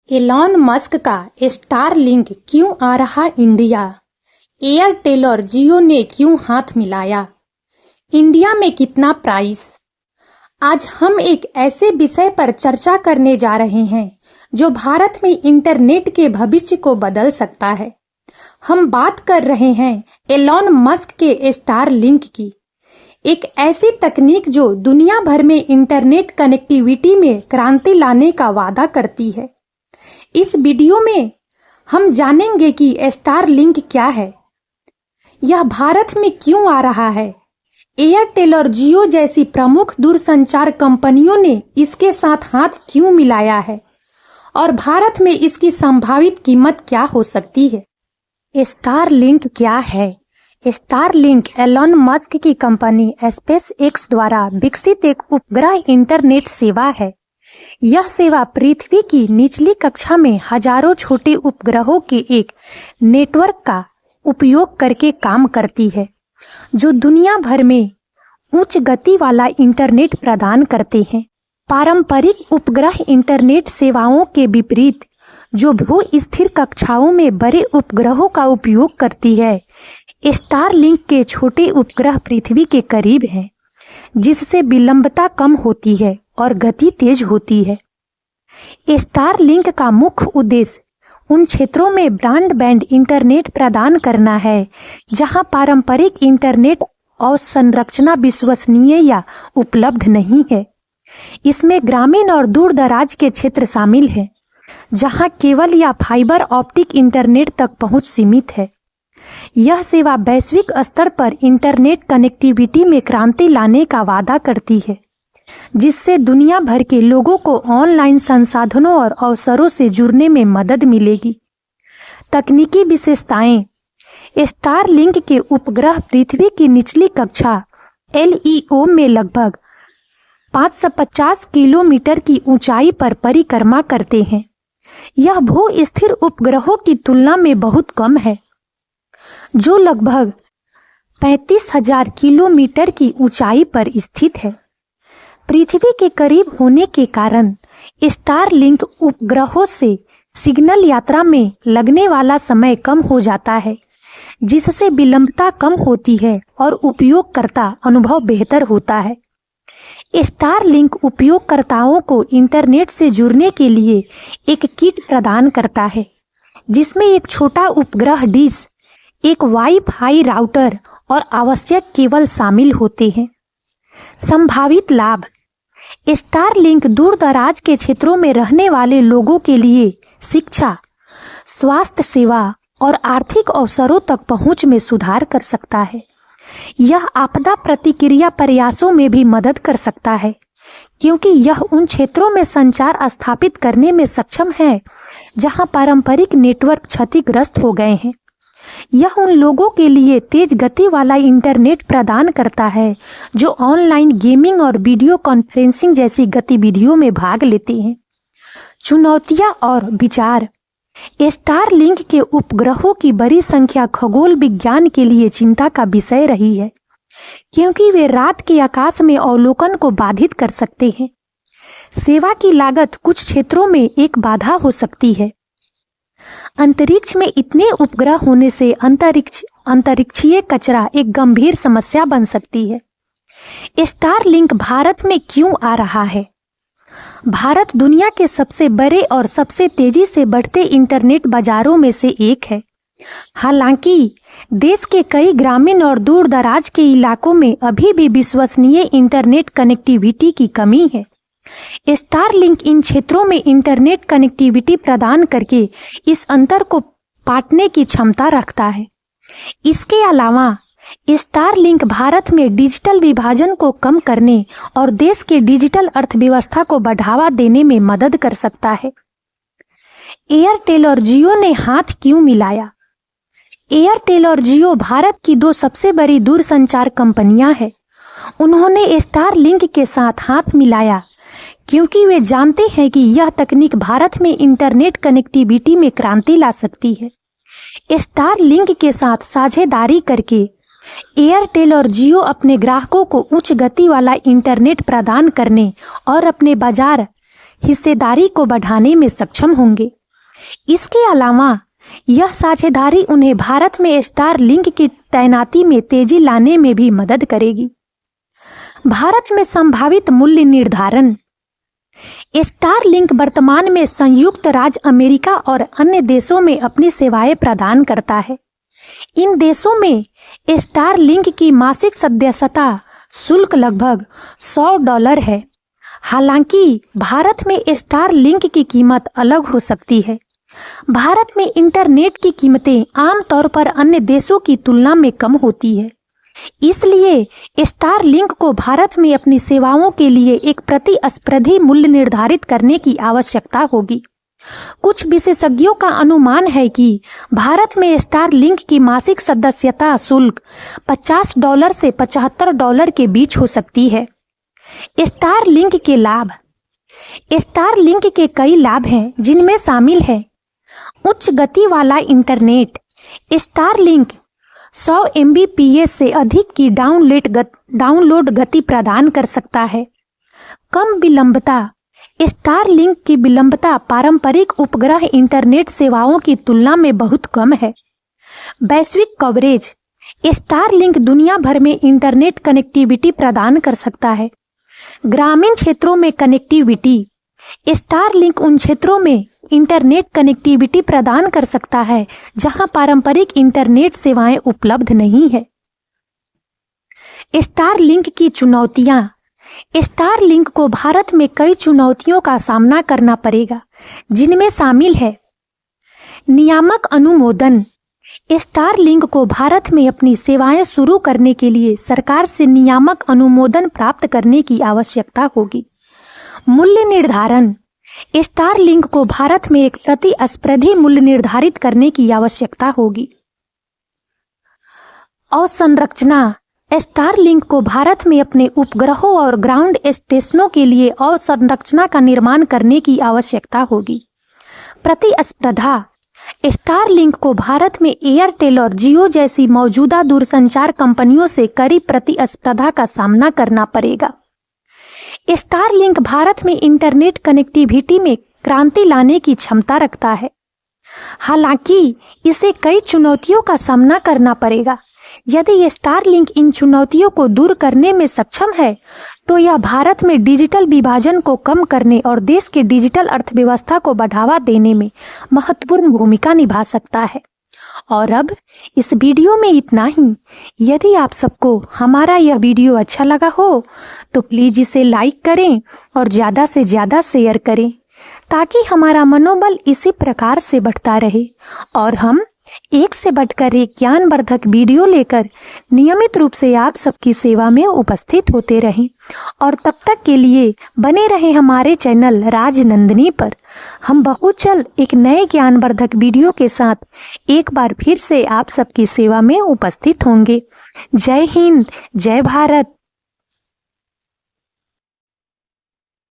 Elon Musk का Starlink क्यों आ रहा इंडिया? एयरटेल और जियो ने क्यों हाथ मिलाया? इंडिया में कितना प्राइस? आज हम एक ऐसे विषय पर चर्चा करने जा रहे हैं जो भारत में इंटरनेट के भविष्य को बदल सकता है। हम बात कर रहे हैं एलॉन मस्क के स्टारलिंक की, एक ऐसी तकनीक जो दुनिया भर में इंटरनेट कनेक्टिविटी में क्रांति लाने का वादा करती है। इस वीडियो में हम जानेंगे कि स्टारलिंक क्या है, यह भारत में क्यों आ रहा है, एयरटेल और जियो जैसी प्रमुख दूरसंचार कंपनियों ने इसके साथ हाथ क्यों मिलाया है और भारत में इसकी संभावित कीमत क्या हो सकती है। स्टारलिंक क्या है? स्टारलिंक एलॉन मस्क की कंपनी स्पेस एक्स द्वारा विकसित एक उपग्रह इंटरनेट सेवा है। यह सेवा पृथ्वी की निचली कक्षा में हजारों छोटे उपग्रहों के एक नेटवर्क का उपयोग करके काम करती है, जो दुनिया भर में उच्च गति वाला इंटरनेट प्रदान करते हैं। पारंपरिक उपग्रह इंटरनेट सेवाओं के विपरीत, जो भू स्थिर कक्षाओं में बड़े उपग्रहों का उपयोग करती है, स्टारलिंक के छोटे उपग्रह पृथ्वी के करीब हैं, जिससे विलंबता कम होती है और गति तेज होती है। स्टारलिंक का मुख्य उद्देश्य उन क्षेत्रों में ब्रॉडबैंड इंटरनेट प्रदान करना है जहां पारंपरिक इंटरनेट अवसंरचना विश्वसनीय या उपलब्ध नहीं है। इसमें ग्रामीण और दूर दराज के क्षेत्र शामिल हैं, जहां केबल या फाइबर ऑप्टिक इंटरनेट तक पहुंच सीमित है। यह सेवा वैश्विक स्तर पर इंटरनेट कनेक्टिविटी में क्रांति लाने का वादा करती है, जिससे दुनिया भर के लोगों को ऑनलाइन संसाधनों और अवसरों से जुड़ने में मदद मिलेगी। तकनीकी विशेषताएं: स्टारलिंक के उपग्रह पृथ्वी की निचली कक्षा LEO में लगभग 550 किलोमीटर की ऊंचाई पर परिक्रमा करते हैं। यह भू स्थिर उपग्रहों की तुलना में बहुत कम है, जो लगभग 35,000 किलोमीटर की ऊंचाई पर स्थित है। पृथ्वी के करीब होने के कारण स्टारलिंक उपग्रहों से सिग्नल यात्रा में लगने वाला समय कम हो जाता है, जिससे विलंबता कम होती है और उपयोगकर्ता अनुभव बेहतर होता है। स्टारलिंक उपयोगकर्ताओं को इंटरनेट से जुड़ने के लिए एक किट प्रदान करता है, जिसमें एक छोटा उपग्रह डिश, एक वाईफाई राउटर और आवश्यक केबल शामिल होते हैं। संभावित लाभ: स्टारलिंक दूर दराज के क्षेत्रों में रहने वाले लोगों के लिए शिक्षा, स्वास्थ्य सेवा और आर्थिक अवसरों तक पहुंच में सुधार कर सकता है। यह आपदा प्रतिक्रिया प्रयासों में भी मदद कर सकता है, क्योंकि यह उन क्षेत्रों में संचार स्थापित करने में सक्षम है जहां पारंपरिक नेटवर्क क्षतिग्रस्त हो गए हैं। यह उन लोगों के लिए तेज गति वाला इंटरनेट प्रदान करता है जो ऑनलाइन गेमिंग और वीडियो कॉन्फ्रेंसिंग जैसी गतिविधियों में भाग लेते हैं। चुनौतियां और विचार: स्टारलिंक के उपग्रहों की बड़ी संख्या खगोल विज्ञान के लिए चिंता का विषय रही है, क्योंकि वे रात के आकाश में अवलोकन को बाधित कर सकते हैं। सेवा की लागत कुछ क्षेत्रों में एक बाधा हो सकती है। अंतरिक्ष में इतने उपग्रह होने से अंतरिक्षीय कचरा एक गंभीर समस्या बन सकती है। स्टारलिंक भारत में क्यों आ रहा है? भारत दुनिया के सबसे बड़े और सबसे तेजी से बढ़ते इंटरनेट बाजारों में से एक है। हालांकि देश के कई ग्रामीण और दूर दराज के इलाकों में अभी भी विश्वसनीय इंटरनेट कनेक्टिविटी की कमी है। स्टारलिंक इन क्षेत्रों में इंटरनेट कनेक्टिविटी प्रदान करके इस अंतर को पाटने की क्षमता रखता है। इसके अलावा स्टारलिंक भारत में डिजिटल विभाजन को कम करने और देश के डिजिटल अर्थव्यवस्था को बढ़ावा देने में मदद कर सकता है। एयरटेल और जियो ने हाथ क्यों मिलाया? एयरटेल और जियो भारत की दो सबसे बड़ी दूरसंचार कंपनियां हैं। उन्होंने स्टारलिंक के साथ हाथ मिलाया क्योंकि वे जानते हैं कि यह तकनीक भारत में इंटरनेट कनेक्टिविटी में क्रांति ला सकती है। स्टारलिंक के साथ साझेदारी करके एयरटेल और जियो अपने ग्राहकों को उच्च गति वाला इंटरनेट प्रदान करने और अपने बाजार हिस्सेदारी को बढ़ाने में सक्षम होंगे। इसके अलावा यह साझेदारी उन्हें भारत में स्टारलिंक की तैनाती में तेजी लाने में भी मदद करेगी। भारत में संभावित मूल्य निर्धारण। स्टारलिंक वर्तमान में संयुक्त राज्य अमेरिका और अन्य देशों में अपनी सेवाएं प्रदान करता है। इन देशों में स्टारलिंक की मासिक सदस्यता शुल्क लगभग $100 है। हालांकि भारत में स्टारलिंक की कीमत अलग हो सकती है। भारत में इंटरनेट की कीमतें आमतौर पर अन्य देशों की तुलना में कम होती है। इसलिए स्टारलिंक को भारत में अपनी सेवाओं के लिए एक प्रतिस्पर्धी मूल्य निर्धारित करने की आवश्यकता होगी। कुछ विशेषज्ञों का अनुमान है कि भारत में स्टारलिंक की मासिक सदस्यता शुल्क $50 से $75 के बीच हो सकती है। स्टारलिंक के लाभ। स्टारलिंक के कई लाभ हैं, जिनमें शामिल है उच्च गति वाला इंटरनेट। स्टारलिंक 100 Mbps से अधिक की डाउनलोड गति प्रदान कर सकता है। कम विलंबता। स्टारलिंक की विलंबता पारंपरिक उपग्रह इंटरनेट सेवाओं की तुलना में बहुत कम है। वैश्विक कवरेज। स्टारलिंक दुनिया भर में इंटरनेट कनेक्टिविटी प्रदान कर सकता है। ग्रामीण क्षेत्रों में कनेक्टिविटी। स्टारलिंक उन क्षेत्रों में इंटरनेट कनेक्टिविटी प्रदान कर सकता है जहां पारंपरिक इंटरनेट सेवाएं उपलब्ध नहीं है। स्टारलिंक की चुनौतियां। स्टारलिंक को भारत में कई चुनौतियों का सामना करना पड़ेगा, जिनमें शामिल है नियामक अनुमोदन। स्टारलिंक को भारत में अपनी सेवाएं शुरू करने के लिए सरकार से नियामक अनुमोदन प्राप्त करने की आवश्यकता होगी। मूल्य निर्धारण। स्टारलिंक को भारत में एक प्रतिस्पर्धी मूल्य निर्धारित करने की आवश्यकता होगी। अवसंरचना। स्टारलिंक को भारत में अपने उपग्रहों और ग्राउंड स्टेशनों के लिए अवसंरचना का निर्माण करने की आवश्यकता होगी। प्रतिस्पर्धा। स्टारलिंक को भारत में एयरटेल और जियो जैसी मौजूदा दूरसंचार कंपनियों से कड़ी प्रतिस्पर्धा का सामना करना पड़ेगा। स्टारलिंक भारत में इंटरनेट कनेक्टिविटी में क्रांति लाने की क्षमता रखता है। हालांकि इसे कई चुनौतियों का सामना करना पड़ेगा। यदि स्टारलिंक इन चुनौतियों को दूर करने में सक्षम है, तो यह भारत में डिजिटल विभाजन को कम करने और देश के डिजिटल अर्थव्यवस्था को बढ़ावा देने में महत्वपूर्ण भूमिका निभा सकता है। और अब इस वीडियो में इतना ही। यदि आप सबको हमारा यह वीडियो अच्छा लगा हो तो प्लीज़ इसे लाइक करें और ज़्यादा से ज़्यादा शेयर करें, ताकि हमारा मनोबल इसी प्रकार से बढ़ता रहे और हम एक से बढ़कर एक ज्ञानवर्धक वीडियो लेकर नियमित रूप से आप सबकी सेवा में उपस्थित होते रहें। और तब तक के लिए बने रहें हमारे चैनल राजनंदिनी पर। हम बहुत जल्द एक नए ज्ञानवर्धक वीडियो के साथ एक बार फिर से आप सबकी सेवा में उपस्थित होंगे। जय हिंद, जय भारत।